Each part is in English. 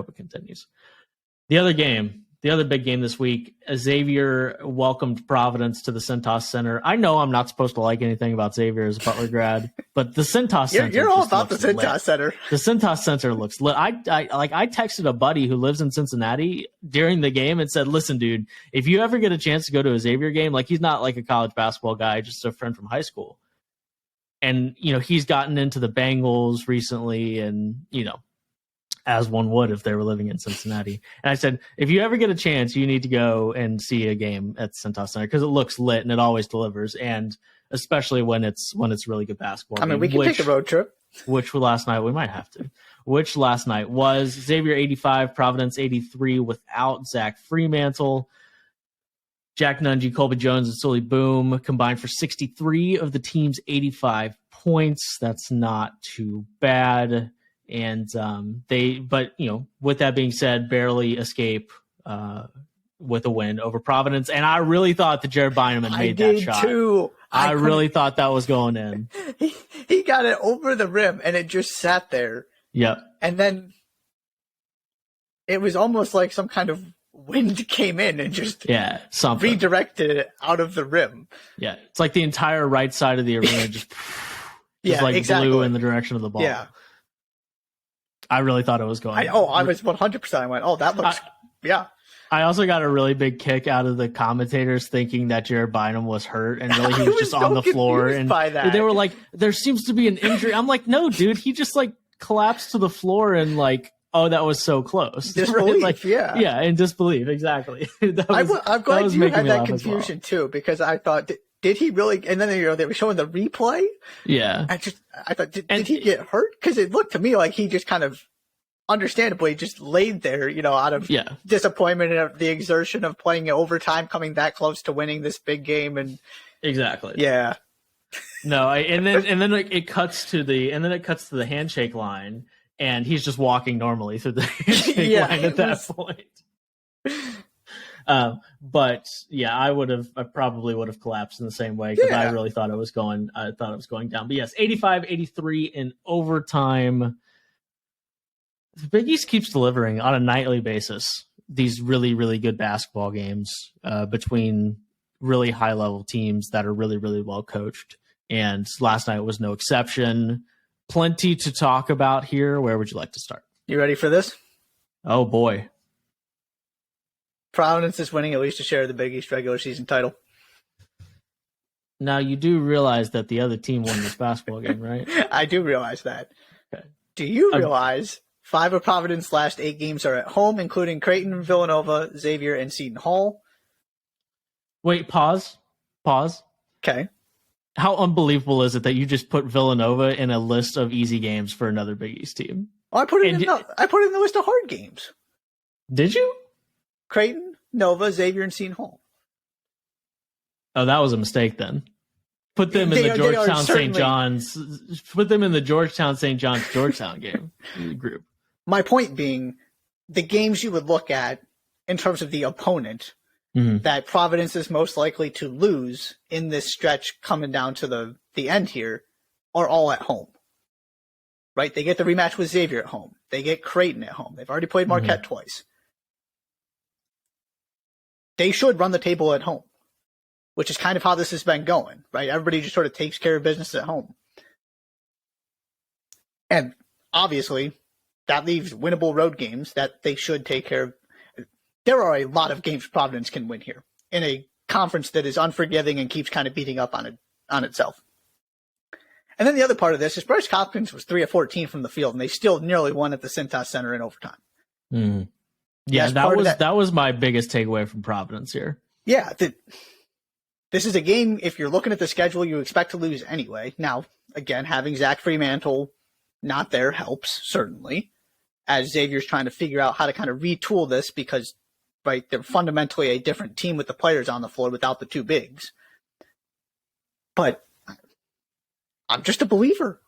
hope it continues. The other big game this week, Xavier welcomed Providence to the Cintas Center. I know I'm not supposed to like anything about Xavier as a Butler grad, but the Cintas Center You're all about the Cintas Center. The Cintas Center looks lit. I texted a buddy who lives in Cincinnati during the game and said, listen, dude, if you ever get a chance to go to a Xavier game, like he's not like a college basketball guy, just a friend from high school. And, he's gotten into the Bengals recently and, as one would if they were living in Cincinnati. And I said, if you ever get a chance, you need to go and see a game at Cintas Center because it looks lit and it always delivers. And especially when it's really good basketball. I mean, we can take a road trip. Which last night we might have to. Which last night was Xavier 85, Providence 83 without Zach Freemantle. Jack Nungy, Colby Jones, and Sully Boom combined for 63 of the team's 85 points. That's not too bad. And with that being said, barely escape with a win over Providence. And I really thought that Jared Bynum had made that shot. Too. I really thought that was going in. He got it over the rim and it just sat there. Yep. And then it was almost like some kind of wind came in and just redirected it out of the rim. Yeah. It's like the entire right side of the arena just blew in the direction of the ball. Yeah. I really thought it was going. I was 100%. I went, that looks, yeah. I also got a really big kick out of the commentators thinking that Jared Bynum was hurt and really he was just on the floor. And they were like, there seems to be an injury. I'm like, no, dude, he just collapsed to the floor and that was so close. Disbelief, right? Yeah, in disbelief, exactly. I'm glad you had that confusion too, because I thought, did he really? And then they were showing the replay. Yeah, I thought, did he get hurt? Because it looked to me like he just kind of, understandably, just laid there, out of disappointment and the exertion of playing overtime, coming that close to winning this big game, and exactly. Yeah. No, and then it cuts to the handshake line, and he's just walking normally through the handshake line at that point. But yeah, I probably would have collapsed in the same way because I really thought it was going down. But yes, 85-83 in overtime. The Big East keeps delivering on a nightly basis these really, really good basketball games between really high level teams that are really, really well coached. And last night was no exception. Plenty to talk about here. Where would you like to start? You ready for this? Oh boy. Providence is winning at least a share of the Big East regular season title. Now, you do realize that the other team won this basketball game, right? I do realize that. Okay. Do you realize 5 of Providence's last 8 games are at home, including Creighton, Villanova, Xavier, and Seton Hall? Wait, pause. Okay. How unbelievable is it that you just put Villanova in a list of easy games for another Big East team? Well, I put it in the list of hard games. Did you? Creighton, Nova, Xavier, and Seton Hall. Oh, that was a mistake then. Put them in the Georgetown St. John's. Put them in the Georgetown St. John's Georgetown game group. My point being, the games you would look at in terms of the opponent that Providence is most likely to lose in this stretch coming down to the end here are all at home. Right? They get the rematch with Xavier at home. They get Creighton at home. They've already played Marquette twice. They should run the table at home, which is kind of how this has been going, right? Everybody just sort of takes care of business at home. And obviously, that leaves winnable road games that they should take care of. There are a lot of games Providence can win here in a conference that is unforgiving and keeps kind of beating up on itself. And then the other part of this is Bryce Hopkins was 3 of 14 from the field, and they still nearly won at the Cintas Center in overtime. Mm. Yeah, that was my biggest takeaway from Providence here. Yeah, this is a game, if you're looking at the schedule, you expect to lose anyway. Now, again, having Zach Freemantle not there helps, certainly, as Xavier's trying to figure out how to kind of retool this because, right, they're fundamentally a different team with the players on the floor without the 2 bigs. But I'm just a believer.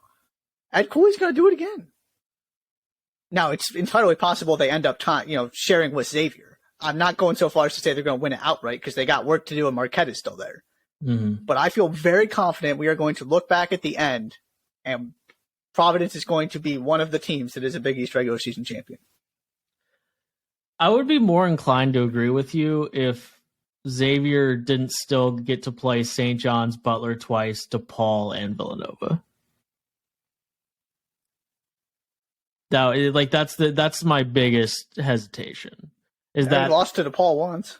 Ed Cooley's going to do it again. Now, it's entirely possible they end up sharing with Xavier. I'm not going so far as to say they're going to win it outright because they got work to do and Marquette is still there. Mm-hmm. But I feel very confident we are going to look back at the end and Providence is going to be one of the teams that is a Big East regular season champion. I would be more inclined to agree with you if Xavier didn't still get to play St. John's, Butler twice, DePaul, and Villanova. Now, that's my biggest hesitation. Is that lost to DePaul once?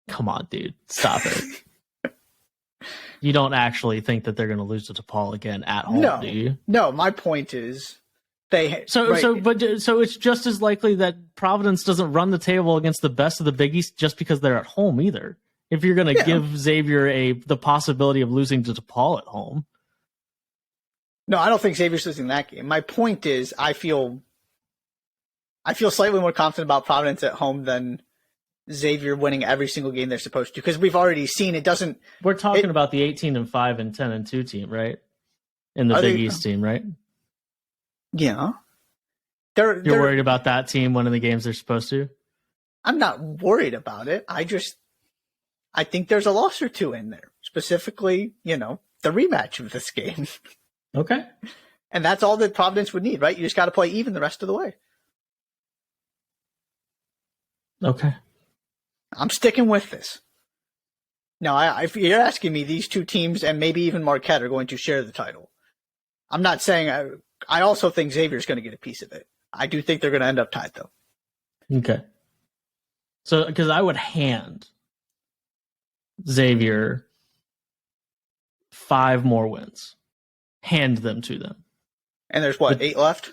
Come on, dude, stop it. You don't actually think that they're going to lose to DePaul again at home, do you? No, my point is So it's just as likely that Providence doesn't run the table against the best of the Big East just because they're at home either. If you're going to give Xavier the possibility of losing to DePaul at home. No, I don't think Xavier's losing that game. My point is I feel slightly more confident about Providence at home than Xavier winning every single game they're supposed to, because we've already seen it doesn't. We're talking about the 18-5 and 10-2 team, right? In the Big East team, right? Yeah. You're worried about that team winning the games they're supposed to? I'm not worried about it. I think there's a loss or two in there. Specifically, the rematch of this game. Okay. And that's all that Providence would need, right? You just got to play even the rest of the way. Okay. I'm sticking with this. Now, if you're asking me, these two teams and maybe even Marquette are going to share the title. I'm not saying I also think Xavier's going to get a piece of it. I do think they're going to end up tied, though. Okay. So, because I would hand Xavier 5 more wins. Hand them to them. And there's 8 left?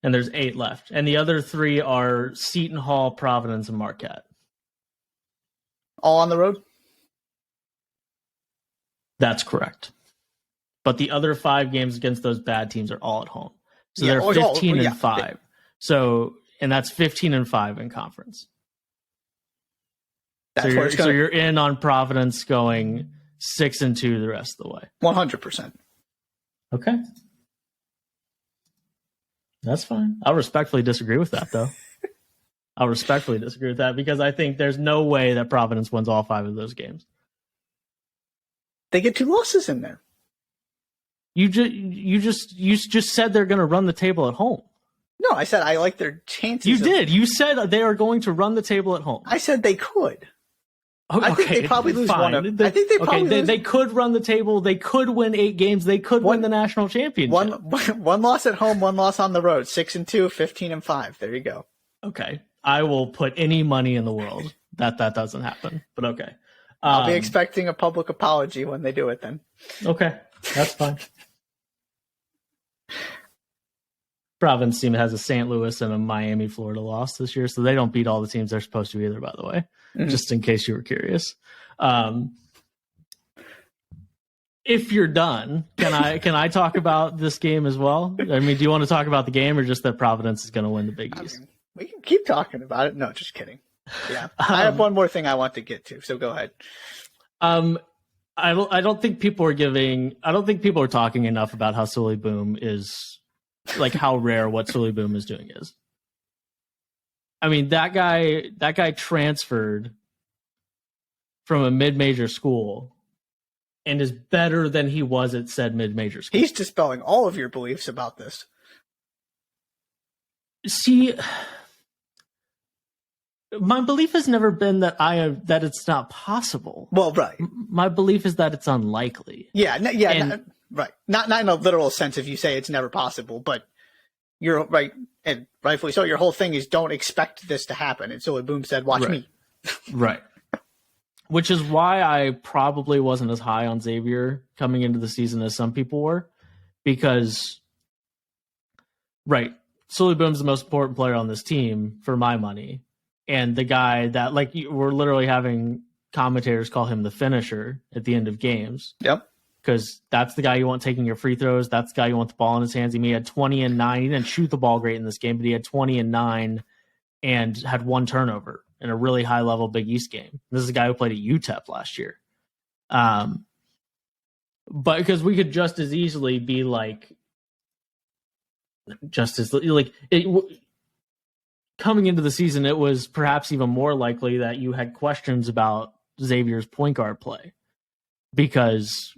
And there's 8 left. And the other 3 are Seton Hall, Providence, and Marquette. All on the road? That's correct. But the other 5 games against those bad teams are all at home. So they're 15-5. Yeah. So, and that's 15-5 in conference. So you're in on Providence going 6-2 the rest of the way. 100%. Okay. That's fine. I'll respectfully disagree with that, though. I'll respectfully disagree with that because I think there's no way that Providence wins all 5 of those games. They get 2 losses in there. You just said they're going to run the table at home. No, I said I like their chances. You did. You said they are going to run the table at home. I said they could. Okay, I think they probably lose one. I think they probably they could run the table. They could win 8 games. They could win the national championship. One loss at home, 1 loss on the road. 6-2, 15-5. There you go. Okay, I will put any money in the world that doesn't happen. But okay, I'll be expecting a public apology when they do it. Then okay, that's fine. Providence team has a St. Louis and a Miami, Florida loss this year, so they don't beat all the teams they're supposed to either, by the way, just in case you were curious. If you're done, can I talk about this game as well? I mean, do you want to talk about the game or just that Providence is going to win the Big East? We can keep talking about it. No, just kidding. Yeah, I have one more thing I want to get to, so go ahead. I don't think people are talking enough about how Sully Boom is, like how rare what Sully Boom is doing is. I mean, that guy transferred from a mid-major school and is better than he was at said mid-major school. He's dispelling all of your beliefs about this. See, my belief has never been that it's not possible. Well, right. My belief is that it's unlikely. Yeah, right. Not in a literal sense if you say it's never possible, but you're right, and rightfully so. Your whole thing is don't expect this to happen. And so Boom said, watch me. Right. Which is why I probably wasn't as high on Xavier coming into the season as some people were. Because, right, Sully Boom's the most important player on this team for my money. And the guy that, like, we're literally having commentators call him the finisher at the end of games. Yep. Because that's the guy you want taking your free throws. That's the guy you want the ball in his hands. He had 20 and 9. He didn't shoot the ball great in this game, but he had 20 and 9 and had 1 turnover in a really high-level Big East game. This is a guy who played at UTEP last year. But because we could just as easily be coming into the season, it was perhaps even more likely that you had questions about Xavier's point guard play because,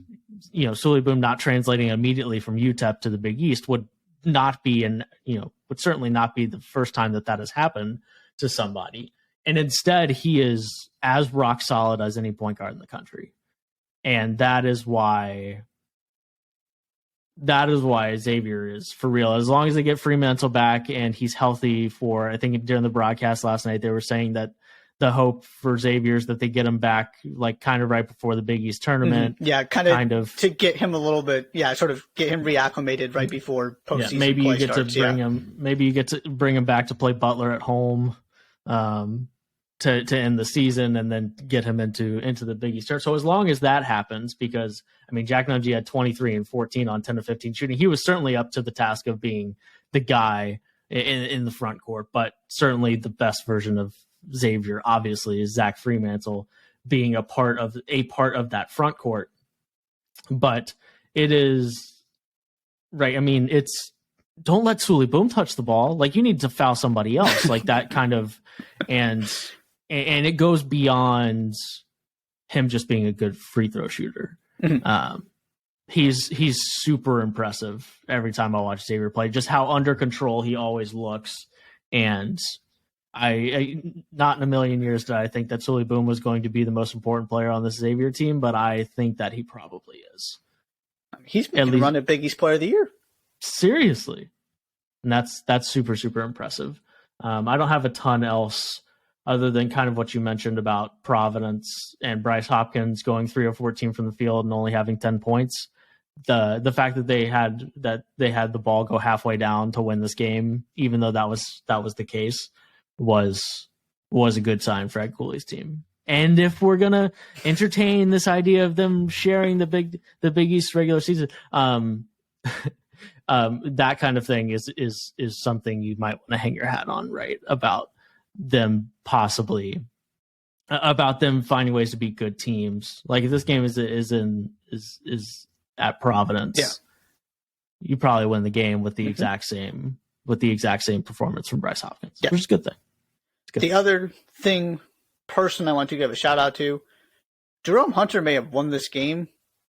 Sully Boom not translating immediately from UTEP to the Big East would certainly not be the first time that has happened to somebody. And instead, he is as rock solid as any point guard in the country. And that is why Xavier is for real. As long as they get Fremantle back and he's healthy for, I think during the broadcast last night, they were saying that the hope for Xavier is that they get him back like kind of right before the Big East tournament. Mm-hmm. Yeah, kind of to get him a little bit, sort of get him reacclimated right before postseason. Yeah, maybe you get starts, to bring him. Maybe you get to bring him back to play Butler at home. To end the season and then get him into the Big East. So as long as that happens, because I mean, Jack Nungy had 23 and 14 on 10 to 15 shooting. He was certainly up to the task of being the guy in the front court, but certainly the best version of Xavier, obviously, is Zach Fremantle being a part of that front court. But it is right. I mean, it's don't let Sully Boom touch the ball. Like, you need to foul somebody else, like that kind of, and it goes beyond him just being a good free throw shooter. Mm-hmm. He's super impressive every time I watch Xavier play, just how under control he always looks. And I not in a million years did I think that Sully Boom was going to be the most important player on this Xavier team, but I think that he probably is. He's been run at Big East Player of the Year. Seriously. And that's super, super impressive. I don't have a ton else other than kind of what you mentioned about Providence and Bryce Hopkins going 3 of 14 from the field and only having 10 points. The fact that they had the ball go halfway down to win this game, even though that was the case, was a good sign for Ed Cooley's team. And if we're gonna entertain this idea of them sharing the Big East regular season, that kind of thing is something you might want to hang your hat on, right? About them finding ways to beat good teams. Like, if this game is at Providence, you probably win the game with the exact same performance from Bryce Hopkins, which is a good thing. The other person I want to give a shout out to, Jerome Hunter may have won this game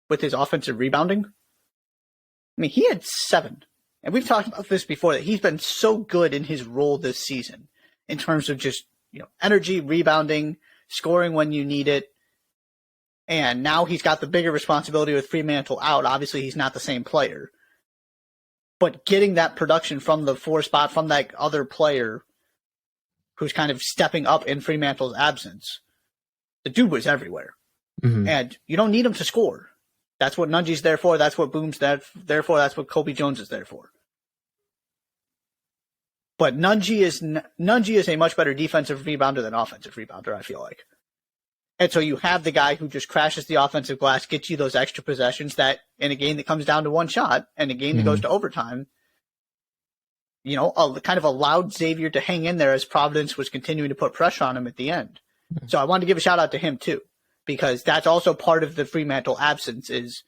with his offensive rebounding. I mean, he had 7, and we've talked about this before, that he's been so good in his role this season in terms of just, energy, rebounding, scoring when you need it. And now he's got the bigger responsibility with Fremantle out. Obviously, he's not the same player. But getting that production from the 4 spot, from that other player who's kind of stepping up in Fremantle's absence, the dude was everywhere. Mm-hmm. And you don't need him to score. That's what Nungy's there for. That's what Boom's there for. That's what Kobe Jones is there for. But Nungy is a much better defensive rebounder than offensive rebounder, I feel like. And so you have the guy who just crashes the offensive glass, gets you those extra possessions that in a game that comes down to one shot and a game that goes to overtime, kind of allowed Xavier to hang in there as Providence was continuing to put pressure on him at the end. Mm-hmm. So I wanted to give a shout out to him too, because that's also part of the Fremantle absence is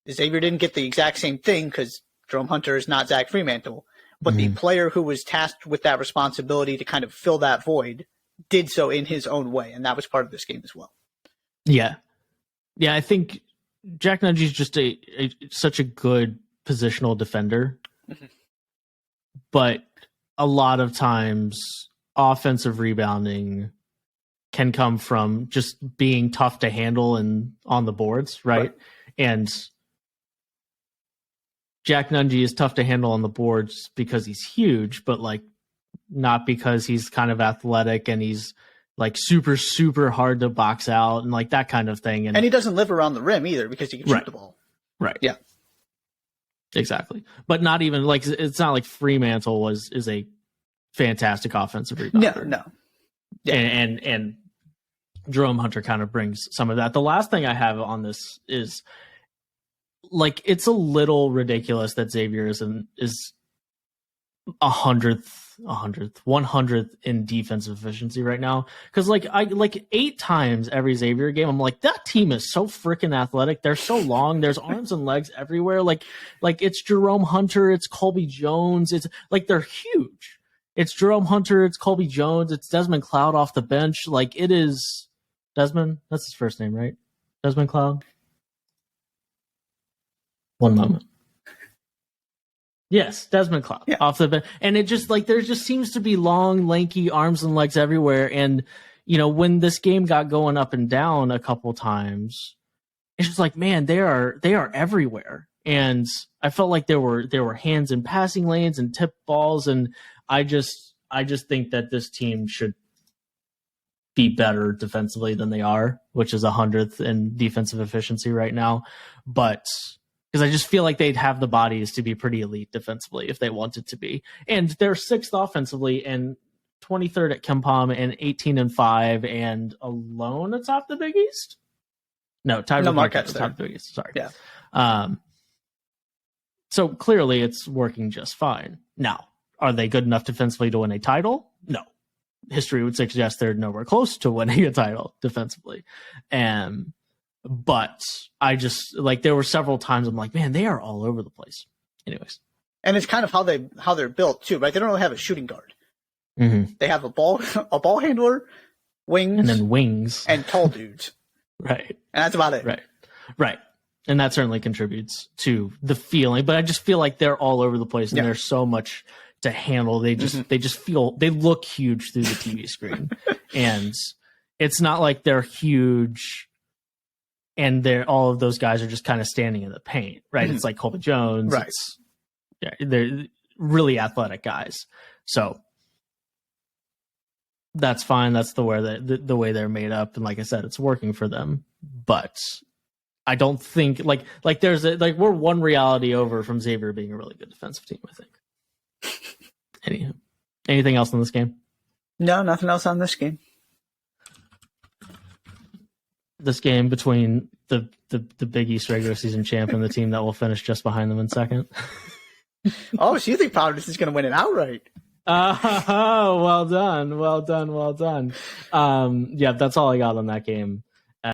Xavier didn't get the exact same thing because Jerome Hunter is not Zach Fremantle, but the player who was tasked with that responsibility to kind of fill that void did so in his own way, and that was part of this game as well. Yeah. I think Jack Nungy is just such a good positional defender, but a lot of times offensive rebounding can come from just being tough to handle and on the boards, right? And Jack Nungy is tough to handle on the boards because he's huge, but like not because he's kind of athletic and he's like super, super hard to box out and like that kind of thing. And he doesn't live around the rim either because he can shoot the ball. Right. Yeah. Exactly. But not even like, it's not like Fremantle is a fantastic offensive rebounder. No. Yeah. And Jerome Hunter kind of brings some of that. The last thing I have on this is like, it's a little ridiculous that Xavier is 100th in defensive efficiency right now. Cause like 8 times every Xavier game, I'm like, that team is so freaking athletic. They're so long. There's arms and legs everywhere. Like it's Jerome Hunter. It's Colby Jones. It's like, they're huge. It's Jerome Hunter. It's Colby Jones. It's Desmond Cloud off the bench. Like, it is Desmond. That's his first name, right? Desmond Cloud. One moment. Yes, Desmond Cloud off the bench. And it just like there just seems to be long, lanky arms and legs everywhere. And, when this game got going up and down a couple times, it's just like, man, they are everywhere. And I felt like there were hands in passing lanes and tip balls. And I just think that this team should be better defensively than they are, which is 100th in defensive efficiency right now. But because I just feel like they'd have the bodies to be pretty elite defensively if they wanted to be. And they're 6th offensively and 23rd at KenPom and 18-5 and alone atop the Big East. No, tied with Marquette atop the Big East. Sorry. Yeah. So clearly it's working just fine. Now, are they good enough defensively to win a title? No. History would suggest they're nowhere close to winning a title defensively. But I just like there were several times I'm like, man, they are all over the place. Anyways. And it's kind of how they're built too, right? They don't really have a shooting guard. Mm-hmm. They have a ball handler, wings, and then wings and tall dudes. Right. And that's about it. Right. And that certainly contributes to the feeling, but I just feel like they're all over the place and there's so much to handle. They just feel they look huge through the TV screen. And it's not like they're huge and all of those guys are just kind of standing in the paint, right? It's like Colby Jones. Right. They're really athletic guys. So that's fine. That's the way they're made up. And like I said, it's working for them, but I don't think like we're one reality over from Xavier being a really good defensive team, I think. Anything else in this game? No, nothing else on this game. This game between the Big East regular season champ and the team that will finish just behind them in second. Oh, so you think Providence is going to win it outright? Oh, well done. Yeah, that's all I got on that game.